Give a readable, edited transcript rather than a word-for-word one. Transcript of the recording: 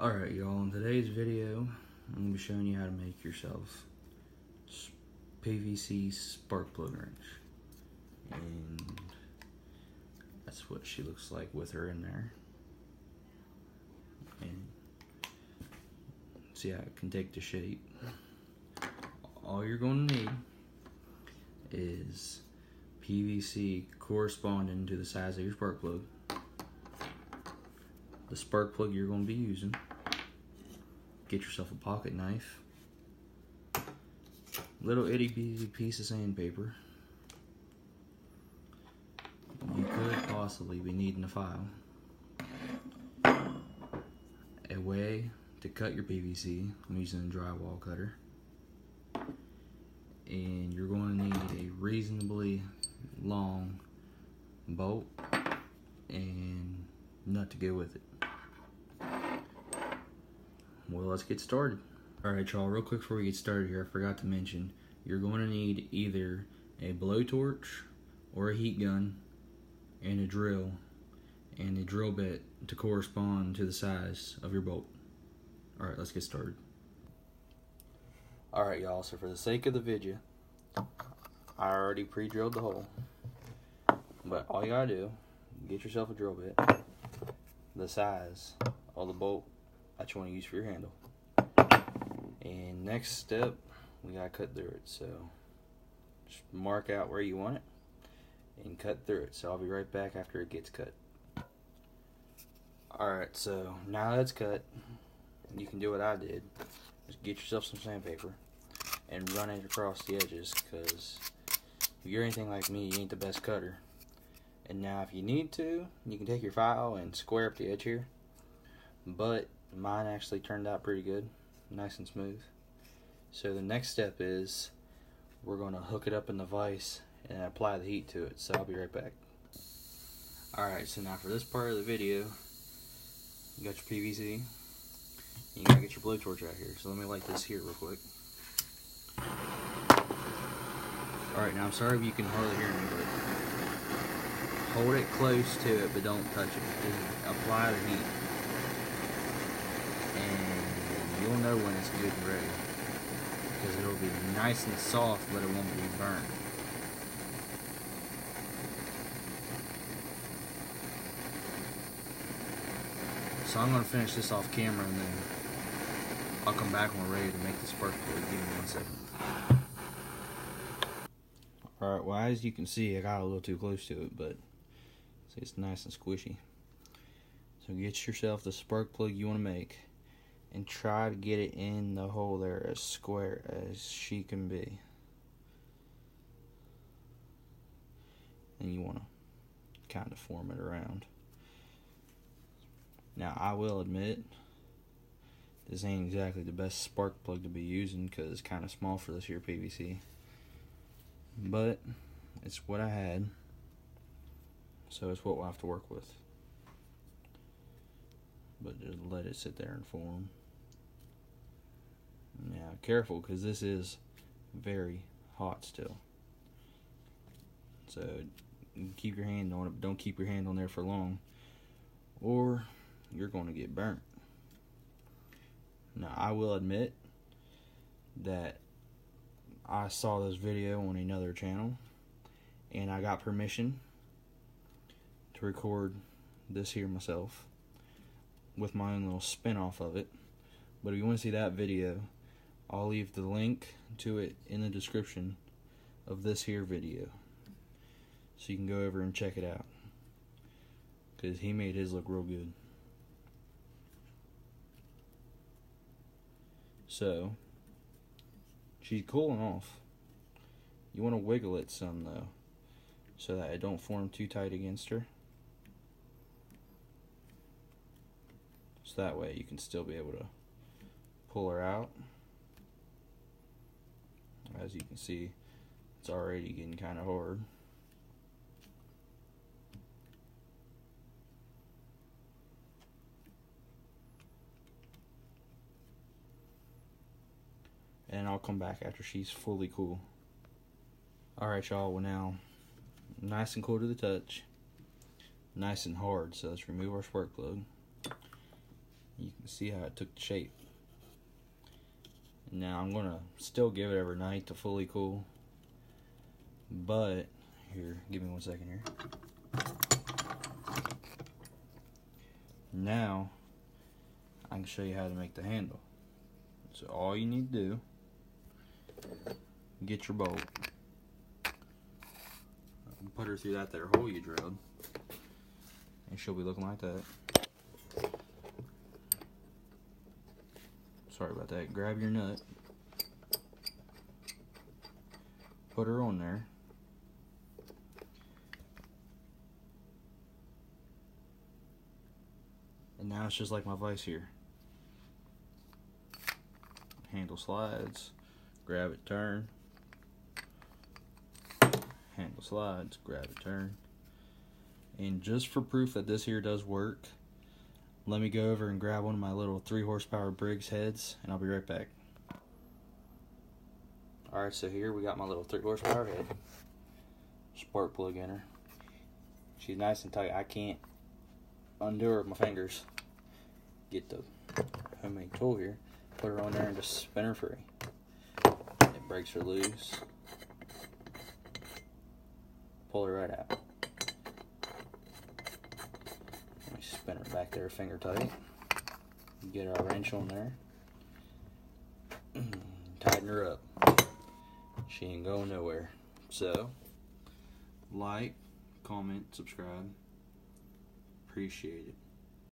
Alright y'all, in today's video, I'm going to be showing you how to make yourself PVC spark plug wrench. And that's what she looks like with her in there. And see how it can take the shape. All you're going to need is PVC corresponding to the size of your spark plug. The spark plug you're going to be using. Get yourself a pocket knife, little itty bitty piece of sandpaper. You could possibly be needing a file, a way to cut your PVC. I'm using a drywall cutter, and you're going to need a reasonably long bolt and nut to go with it. Well, let's get started. Alright y'all, real quick before we get started here, I forgot to mention, you're going to need either a blowtorch or a heat gun and a drill bit to correspond to the size of your bolt. Alright, let's get started. Alright y'all, so for the sake of the video, I already pre-drilled the hole. But all you gotta do, get yourself a drill bit, the size of the bolt that you want to use for your handle. And next step, we gotta cut through it. So just mark out where you want it and cut through it. So I'll be right back after it gets cut. Alright, so now that it's cut, you can do what I did. Just get yourself some sandpaper and run it across the edges, because if you're anything like me, you ain't the best cutter. And now if you need to, you can take your file and square up the edge here. But mine actually turned out pretty good, nice and smooth. So the next step is we're going to hook it up in the vise and apply the heat to it. So I'll be right back. Alright, so now for this part of the video, you got your PVC, you gotta get your blowtorch out here. So let me light this here real quick. Alright, now I'm sorry if you can hardly hear me, but hold it close to it, but don't touch it. Just apply the heat. And you'll know when it's good and ready, because it'll be nice and soft, but it won't be burnt. So I'm going to finish this off camera, and then I'll come back when we're ready to make the spark plug. Give me 1 second. Alright, well, as you can see, I got a little too close to it, but see, it's nice and squishy. So get yourself the spark plug you want to make, and try to get it in the hole there as square as she can be. And you want to kind of form it around. Now, I will admit, this ain't exactly the best spark plug to be using, because it's kind of small for this here PVC. But it's what I had, so it's what we'll have to work with. But just let it sit there and form. Now, careful, because this is very hot still. So keep your hand on it, but don't keep your hand on there for long, or you're going to get burnt. Now, I will admit that I saw this video on another channel, and I got permission to record this here myself with my own little spin-off of it. But if you want to see that video, I'll leave the link to it in the description of this here video, so you can go over and check it out, because he made his look real good. So she's cooling off. You want to wiggle it some though, so that it don't form too tight against her. So that way you can still be able to pull her out. As you can see, it's already getting kind of hard. And I'll come back after she's fully cool. Alright y'all, well now, nice and cool to the touch. Nice and hard, so let's remove our spark plug. You can See how it took shape. Now I'm gonna still give it overnight to fully cool, but here, give me 1 second here. Now I can show you how to make the handle. So all you need to do, get your bolt, put her through that there hole you drilled, and she'll be looking like that. Sorry about that. Grab your nut, put her on there, and now it's just like my vise here. Handle slides, grab it, turn. Handle slides, grab it, turn. And just for proof that this here does work, let me go over and grab one of my little 3 horsepower Briggs heads, and I'll be right back. Alright, so here we got my little 3 horsepower head. Spark plug in her. She's nice and tight. I can't undo her with my fingers. Get the homemade tool here, put her on there and just spin her free. It breaks her loose. Pull her right out. Let me spin her back there finger tight. Get our wrench on there. Tighten her up. She ain't going nowhere. So, like, comment, subscribe. Appreciate it.